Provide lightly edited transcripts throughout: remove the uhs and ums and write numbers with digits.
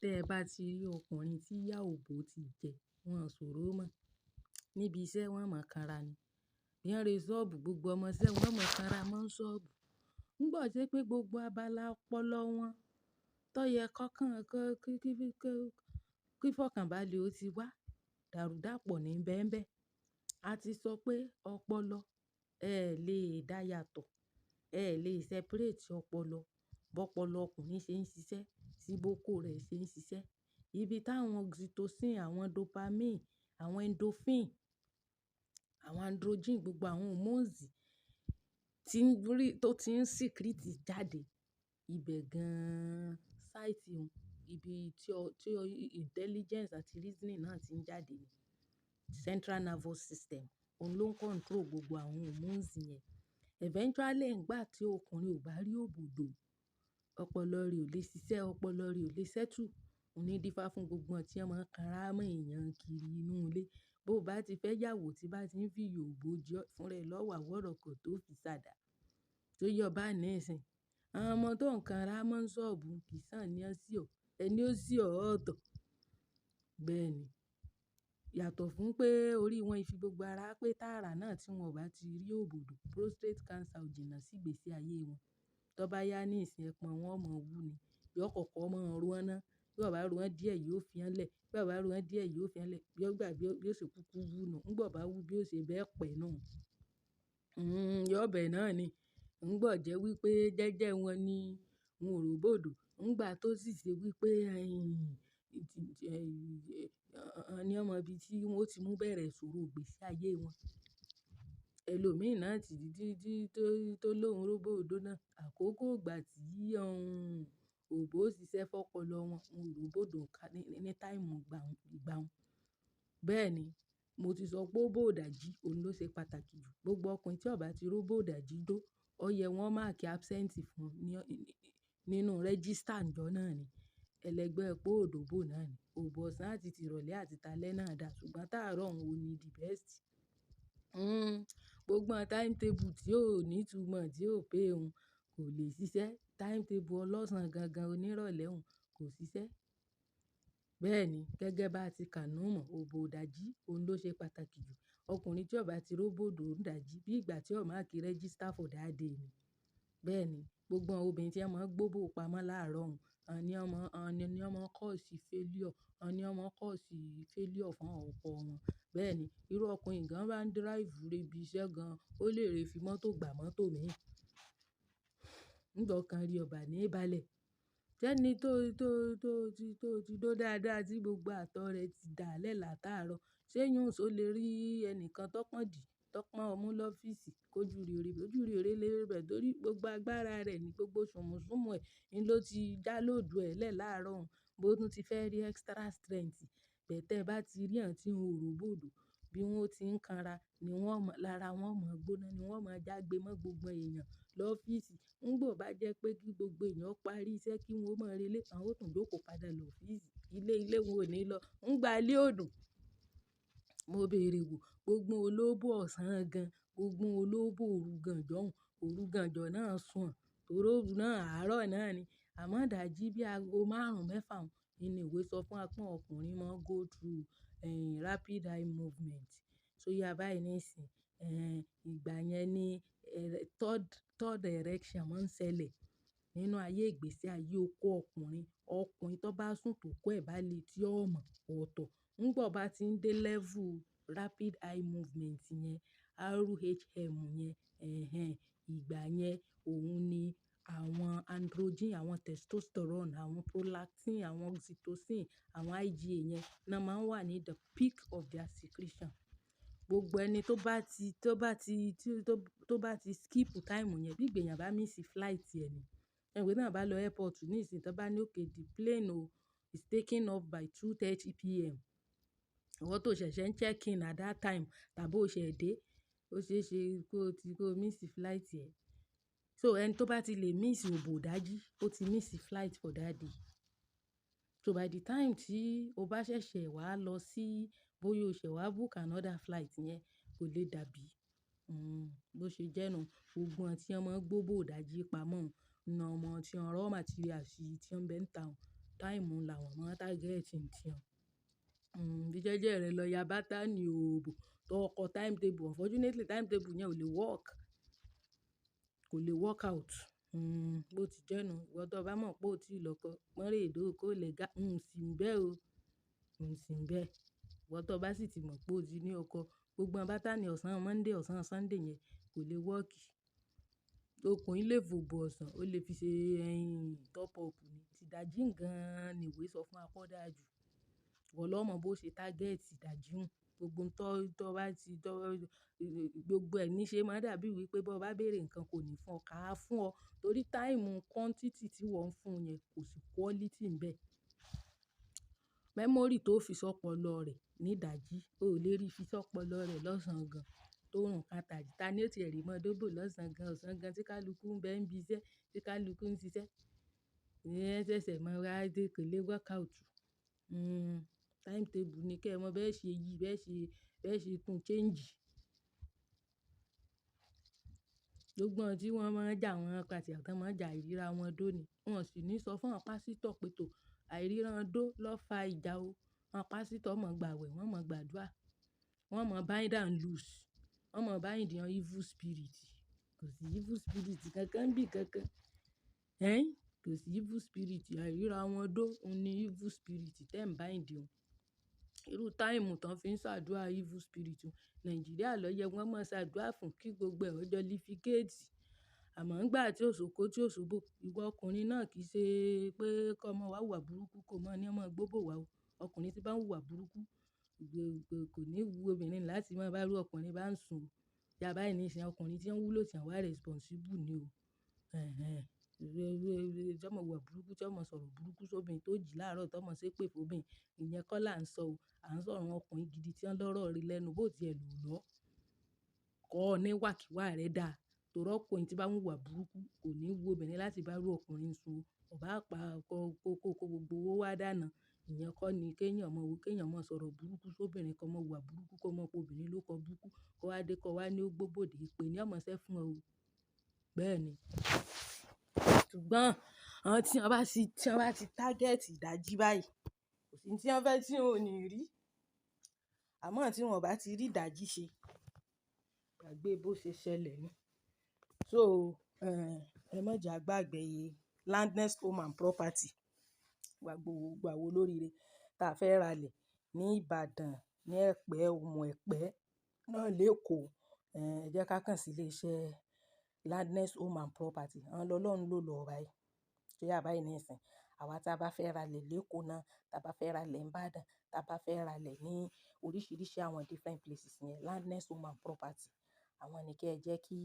Tẹ́ ẹ bá ti rí ọkùnrin tí ìyá òbò ti jẹ, wọ́n ò ṣòro mọ́. Níbi iṣẹ́ wọ́n mọ̀ kanra ni. Bí wọ́n re ṣọ́ọ̀bù, gbogbo ọmọṣẹ́ wọ́n mọ̀ kanra mọ́ ṣọ́ọ̀bù. Nígbà tí pé gbogbo abala ọpọlọ wọn tó yẹ kọ́kàn kí fọkànbalẹ̀ ó ti wá, dàrúdàpọ̀ ní bẹ́mbẹ́. A ti sọ pé ọpọlọ, ẹ lè dá yàtọ̀, ẹ lè separate ọpọlọ. Bọ́pọlọ ọkùnrin ṣe ń ṣiṣẹ́, tí bókó rẹ̀ ṣe ń ṣiṣẹ́. Ibi táwọn oxytocin, àwọn dopamine, àwọn endorphin, àwọn androgen, gbogbo àwọn hormones tó ti ń secrete jáde. Ibẹ̀ gan-an site un, ibi tí intelligence àti reasoning náà ti ń jáde ni. Central nervous system, òun ló ń control gbogbo àwọn hormones yẹn. Eventually, ìgbà tí ọkùnrin ò bá rí òbòdò, ọpọlọ rẹ̀ ò lè ṣiṣẹ́, ọpọlọ rẹ̀ ò lè settle. Òní dífá fún gbogbo wọn tí wọ́n máa ń kanra mọ́ èèyàn kiri inú ilé. Bó bá ti fẹ́ yàwó tí bá ti ń fi ìyòbò jọ fún rẹ̀ lọ́wọ́ àwọ̀rọ̀kọ̀ tó fi ṣàdá. Tó yọ bá ní ìsìn. Àwọn ọmọ tó ń kanra mọ́ ṣọ́ọ̀bù kì í sàn ní ọ sí ọ. Ẹni ó sí ọ ọ̀tọ̀. Bẹ́ẹ̀ ni. Yàtọ̀ fún pé orí wọn fi gbogbo ara pé tààrà náà tí wọn ò bá ti rí òbòdò, prostate cancer ò jìnnà sí ìgbésí ayé wọn. Tó bá yá ní ìsìn ẹpọ̀n wọn o mọ̀ wú ni. Yóò kọ́kọ́ mọ́ ro wọn ná. Bí ó bá ro wọn díẹ̀, yóò fi wọn lẹ̀. Bí ó bá ro wọn díẹ̀, yóò fi wọn lẹ̀. Bí ó gbà bí ó ṣe kúkú wú nù. Nígbà ó bá wú bí ó ṣe bẹ́ẹ̀ pẹ́ nù. Yóò bẹ́ẹ̀ náà ni. Nígbà ọ jẹ́ wípé jẹ́jẹ́ wọn ni wọn ò rí òbòdò. Nígbà tó sì ṣe wípé ní ọmọ ibi tí wọ́n ó ti mú bẹ̀rẹ̀ ìṣòro ìgbésí ayé wọn. Ẹlòmíràn tí tó lóhun róbòdò náà, àkókò ìgbà tí òbò ṣiṣẹ́ fọ́pọlọ wọn, wọn ò rí òbòdò ní time ìgbà wọn. Bẹ́ẹ̀ ni, mo ti sọ pé òbò dàjí, òun ló ṣe pàtàkì jù. Gbogbo ọkùnrin tí ó bá ti rí òbò dàjí dó, ó yẹ wọ́n máàkì absent fún nínú register ńjọ́ náà ni. Ẹlẹgbẹ́ pé òdòbò náà ni. Òbò ọ̀sán àti tìrọ̀lẹ́ àti talẹ́ náà dà, ṣùgbọ́n táàrọ̀ òun ni the best. Gbogbo timetable tí ò ní ìtumọ̀ tí ò pé òun kò lè ṣiṣẹ́. Timetable ọlọ́sàn gangan onírọ̀lẹ́ òun kò ṣiṣẹ́. Bẹ́ẹ̀ ni, gẹ́gẹ́ bá ti kà nú mọ̀, òbò dàjí, òun ló ṣe pàtàkì jù. Ọkùnrin tí ó bá ti rí òbòdò ń dàjí bí ìgbà tí ó máàkì register for that day ni. Bẹ́ẹ̀ ni, gbogbo àwọn obìnrin tí wọ́n máa ń gbóbò pamọ́ láàárọ̀ òun, àwọn ni wọ́n máa ń cause failure, àwọn ni wọ́n máa ń cause failure fún ọkọ wọn. Bẹ́ẹ̀ ni, irú ọkùnrin gan bá ń drive re ibi iṣẹ́ gan, ó lè rẹ fi mọ́tò gbà mọ́tò mìí. Nígbà ọkàn rí ọba ní ìbálẹ̀. Ṣẹ́ni tó ti dó dáadáa tí gbogbo àtọ̀ rẹ̀ ti dà lẹ́la táàrọ̀. Ṣé yún ṣó lè rí ẹnìkan tọpọ̀n dì, tọpọ̀n ọmú lọ́fíìsì kó ojú rere lé rẹ̀ torí gbogbo agbára rẹ̀ ni gbogbo ṣùnmùṣùnmù ẹ̀ ni ló ti já lóòdù ẹ̀ lẹ́ láàárọ̀ òun. Bó tún ti fẹ́ rí extra strength. Bẹ́ẹ̀ bá ti rí ẹ̀ tí ń ò rí òbòdò, bí wọ́n ti ń kanra ni lára wọn mọ̀ gbóná ni wọ́n máa jágbe mọ́ gbogbo èèyàn lọ́fíìsì. Nígbà ó bá jẹ́ pé kí gbogbo èèyàn parí iṣẹ́ kí wọ́n máa relé, àwọn ó tún jókòó padà lọ ọ́fíìsì. Ilé wọn ò ní lọ. Nígbà ilé òdùn, mo béèrè wò, gbogbo olóbò ọ̀sán gan, gbogbo olóbò òru gànjọ́ òun, òru gànjọ́ náà sùn. Torí òru náà àárọ̀ náà ni. Àmọ́ dàjí bí aago márùn-ún mẹ́fà òun, ní ìwé sọ fún wa pé ọkùnrin máa ń go through rapid eye movement. So yá bá ní ìsìn, ìgbà yẹn ni third erection máa ń ṣẹlẹ̀ nínú ayé ìgbésí ayé ọkọ ọkùnrin. Ọkùnrin tó bá sùn tó kọ́ ẹ̀ bá le tí ó mọ̀ ọ̀tọ̀. Nígbà ó bá ti ń dé level rapid eye movement yẹn, RHM yẹn, ìgbà yẹn òun ni àwọn androgen, àwọn testosterone, àwọn prolactin, àwọn oxytocin, àwọn IGA yẹn náà máa ń wà ní the peak of their secretion. Gbogbo ẹni tó bá ti skip time yẹn bí ìgbèyàn bá miss flight ẹ ni. Ẹ̀wẹ̀ náà bá lọ airport ní ìsìn tí wọ́n bá ní okay the plane is taking off by 2:30 PM. Ìwọ tó ṣẹ̀ṣẹ̀ ń check in at that time tàbí o ṣẹ̀ dé, ó ṣe é ṣe kó miss flight ẹ. So ẹni tó bá ti lè miss òbò dàjí, ó ti miss flight for that day. So by the time tí o bá ṣẹ̀ṣẹ̀ wá lọ sí bóyá o ṣẹ̀ wá book another flight yẹn kò lè dàbí. Bó ṣe jẹ́ nu, gbogbo àwọn tí wọ́n máa ń gbóbò dàjí pamọ́, ọmọ tí wọ́n raw materials tí wọ́n bẹ́ ń ta òun Time làwọn máa target ń ti wọn. Bí jẹ́jẹ́ rẹ lọ ya bátà ní òòbò tó kọ timetable. Unfortunately timetable yẹn ò lè work, kò lè work out. Bó ti jẹ́ nu, ìwọ tó bá mọ̀ pé o ti lọ́kọ, pọ́n rèdò kó lè ga, sì ń bẹ́ o, sì ń bẹ́. Ìwọ tó bá sì ti mọ̀ pé o ti ní ọkọ, gbogbo àwọn bátà ní ọ̀sán Monday, ọ̀sán Sunday yẹn kò lè work. Okùn ilé fò bọ̀ ọ̀sán, ó lè fi ṣe top up ni. Ti ìdajì gan-an ni ìwé sọ fún wa dáa jù. Ìwọ ló mọ̀ bó ṣe target ìdajì hun. Gbogbo tó bá ti, gbogbo ẹ̀ ní ṣe máa dàbí wípé bó bá béèrè nǹkan kò ní fún ọ, ká fún ọ. Torí time quantity tí wọ́n ń fún yẹn kò sí quality ń bẹ. Memory tó fi sọ́pọ̀lọ rẹ̀ ní ìdajì, o ò lè rí fi sọ́pọ̀lọ rẹ̀ lọ́sàn-án gan. Tó rùn ká tàjì. Ta ni ó ti rí mọ́ dóbò lọ́sàn-án gan, ọ̀sán gan tí kálukú ń bẹ ń bí iṣẹ́, tí kálukú ń ṣiṣẹ́. Ìyẹn ṣẹ̀ṣẹ̀ máa wá dé kò lè work out. Timetable ni kí ẹ mọ̀ bẹ́ẹ̀ ṣe yí, bẹ́ẹ̀ ṣe tún change. Gbogbo àwọn tí wọ́n máa ń jà wọ́n pàtì àti wọ́n máa ń jà ìríra wọn dó ni. Wọn sì ní sọ fún àwọn pásítọ̀ pé tó àìríran dó ló fa ìjà o. Àwọn pásítọ̀ mọ̀ gbàwẹ̀, wọ́n mọ̀ gbàdúrà. Wọ́n mọ̀ bind and loose. Wọ́n mọ̀ bind àwọn evil spirit. Kò sí evil spirit kankan bí kankan. Kò sí evil spirit. Àìríra wọn dó, òun ni evil spirit tẹ́ ń bind wọn. Irú time tán fi ń ṣàdúrà evil spirit. Nàìjíríà ló yẹ wọ́n máa ṣàdúrà fún kí gbogbo ẹ̀ ó jollificate. Àmọ́ ńgbà tí òṣòkó tí òṣòbò, ìwọ ọkùnrin náà kì í ṣe pé kó mọ wá hùwà burúkú kó mọ́ ní ọmọ gbóbò wá o. Ọkùnrin tí bá ń hùwà burúkú, kò ní wu obìnrin láti máa bá rú ọkùnrin bá ń sùn. Ìjà báyìí ní ìsìn ọkùnrin tí ń wúlò tí ń wà responsible ni o. Tí ọmọ hùwà burúkú, tí ọmọ sọ̀rọ̀ burúkú sóbìnrin tó jí láàárọ̀ tó mọ̀ ṣé pè fún obìnrin, ìyẹn kọ́ là ń sọ o. À ń sọ̀rọ̀ ọkùnrin gidi tí wọ́n lọ́rọ̀ ire lẹ́nu bó ti ẹ lù lọ. Kọ́ ọ ní wàkíwà rẹ dà. Torí ọkùnrin tí bá ń hùwà burúkú kò ní wu obìnrin láti bá rú ọkùnrin sùn. Ọba àpá kó gbogbo owó wá dáná. Ìyẹn kọ́ ni kí èèyàn mọ̀ sọ̀rọ̀ burúkú sóbìnrin, kó mọ̀ hùwà burúkú, kó mọ̀ pé obìnrin ló kọ burúkú, kó wá dé kó wá ní ó gbóbòdè ìpè ní ọmọ ṣẹ́ fún ọ o. Bẹ́ẹ̀ ni. Ṣùgbọ́n àwọn tí wọ́n bá ti target ìdajì báyìí, kò sí tí wọ́n fẹ́ tí wọn ò ní rí. Àmọ́ tí wọ́n bá ti rí ìdajì ṣe, gbàgbé bó ṣe ṣẹlẹ̀ ni. So, ẹ má jà gbàgbé Landness Home and Property. Gbogbo àwọn olóríire tí a fẹ́ ra lẹ̀ ní Ìbàdàn, ní Ẹ̀pẹ́, Òmù Ẹ̀pẹ́ náà lékòó. Ẹ jẹ́ ká kàn sí ilé iṣẹ́ Landness Home and Property. Àwọn lọ́lọ́run ló lọ báyìí. Ṣé yà bá yìí ní ìsìn? Àwa tí a bá fẹ́ ra lẹ̀ lékòó náà, tí a bá fẹ́ ra lẹ̀ ní Ìbàdàn, tí a bá fẹ́ ra lẹ̀ ní oríṣiríṣi àwọn different places yẹn, Landness Home and Property. Àwọn ni kí ẹ jẹ́ kí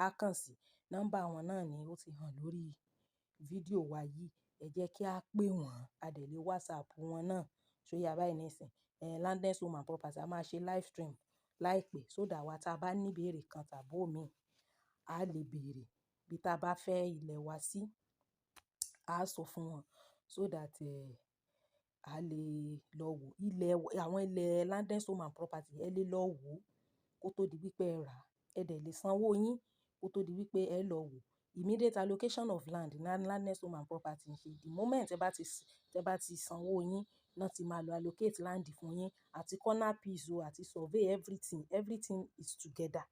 a kàn sí. Nọ́mbà wọn náà ni ó ti hàn lórí fídíò wa yìí. Ẹ jẹ́ kí a pé wọ́n, a dẹ̀ lé WhatsApp wọn náà. Ṣé yà bá yìí ní ìsìn? Landness Home and Property a máa ṣe live stream láìpẹ́. So that àwa tí a bá ní ìbéèrè kan tàbí òmíì, a lè béèrè. Bí tí a bá fẹ́ ilẹ̀ wa sí, a sọ fún wọn. So that a lè lọ wo àwọn ilẹ̀ Landness Home and Property, ẹ lè lọ wo kó tó di wípé ẹ rà. Ẹ dẹ̀ lè sanwó yín kó tó di wípé ẹ lọ wo. Immediate allocation of land ní Landness Home and Property ń ṣe. The moment ẹ bá ti sanwó yín, náà ti máa lọ allocate land fún yín àti corner piece o àti survey everything is together.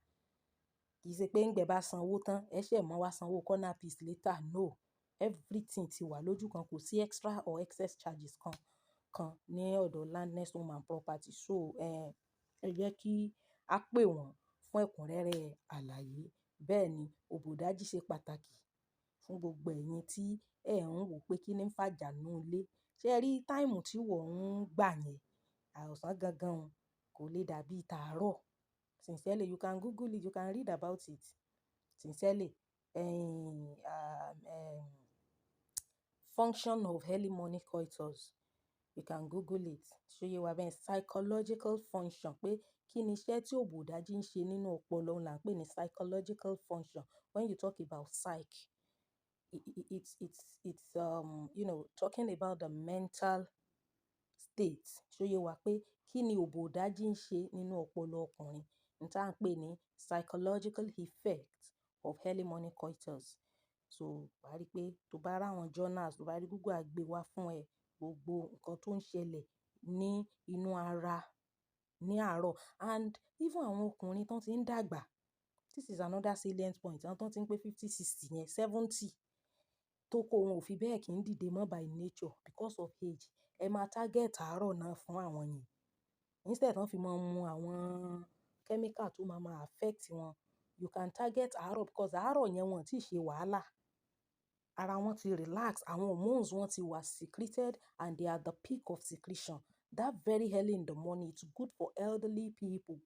Kì í ṣe pé ńgbẹ bá sanwó tán, ẹ ṣẹ̀ mọ́ wá sanwó corner piece later. No. Everything ti wà lójú kan, kò sí extra or excess charges kan ní ọ̀dọ̀ Landness Home and Property. So, ẹ jẹ́ kí a pé wọ́n fún ẹ̀kúnrẹ́rẹ́ àlàyé. Bẹ́ẹ̀ ni, òbò ìdajì ṣe pàtàkì fún gbogbo ẹ̀yin tí ẹ ń wò pé kí ni ń fàjà nínú ilé. Ṣé ẹ rí time tí wọ́n ń gbà yẹn, ọ̀sán gangan kò lè dàbí tàárọ̀. Sincerely, you can Google it, you can read about it. Sincerely, function of early morning coitus. You can Google it. Ṣé yé wa bẹ́ẹ̀? Psychological function. Pé kí ni iṣẹ́ tí òbò ìdajì ń ṣe nínú ọpọlọ là ń pè ní psychological function. When you talk about psych, it's talking about the mental state. Ṣé yé wa pé kí ni òbò ìdajì ń ṣe nínú ọpọlọ ọkùnrin? Ní tí à ń pè ní psychological effect of early morning coitus. So, wà á rí pé tó bá rá àwọn journals, tó bá rí Google á gbé wá fún ẹ. gbogbo nǹkan tó ń ṣẹlẹ̀ ní inú ara ní àárọ̀. And even àwọn ọkùnrin tó ti ń dàgbà, this is another salient point. Àwọn tó ti ń pé 50, 60 yẹn, 70, tó kó wọn ò fi bẹ́ẹ̀ kí ń dìde mọ́ by nature because of age. Ẹ máa target àárọ̀ náà fún àwọn yẹn. Instead tán fi máa mu àwọn chemical tó máa affect wọn, you can target àárọ̀ because àárọ̀ yẹn wọ́n ti ṣe wàhálà. Ara wọn ti relax, àwọn hormones wọn ti wà secreted and they are at the peak of secretion. That very early in the morning, it's good for elderly people.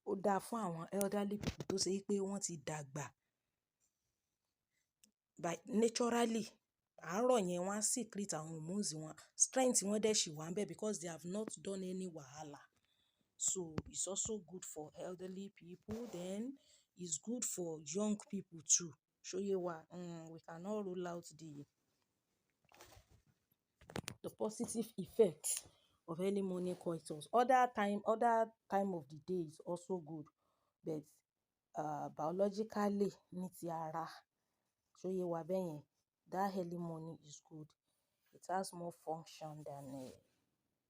Ó dáa fún àwọn elderly people tó ṣe pé wọ́n ti dàgbà. By naturally, àárọ̀ yẹn wọ́n á secrete àwọn hormones wọn. Strength wọn dẹ̀ ṣì wà ńbẹ̀ because they have not done any wàhálà. So it's also good for elderly people. Then it's good for young people too. Ṣóyé wa, we cannot rule out the positive effects of early morning coitus. Other time of the day is also good, but biologically ní ti ara, ṣóyé wa bẹ́yẹn, that early morning is good. It has more function than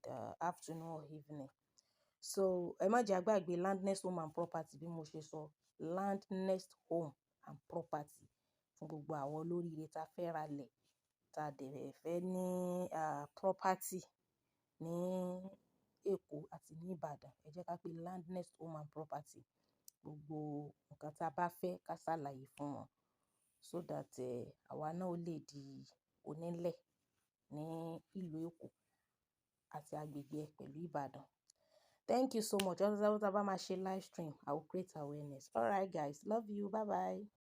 the afternoon or evening. So ẹ má jẹ́ a gbàgbé Landnest Home and Property bí mo ṣe sọ. Landnest Home and Property fún gbogbo àwọn olóríire tá fẹ́ ra lẹ̀, tá dẹ̀ fẹ́ ní property ní Èkó àti ní Ìbàdàn. Ẹ jẹ́ ká pé Landnest Home and Property. Gbogbo nǹkan tá bá fẹ́ ká ṣàlàyé fún wọn so that àwa náà ó lè di onílẹ̀ ní ìlú Èkó àti agbègbè pẹ̀lú Ìbàdàn. Thank you so much. Ọjọ́ tá bá máa ṣe live stream, I will create awareness. All right guys, love you. Bye bye.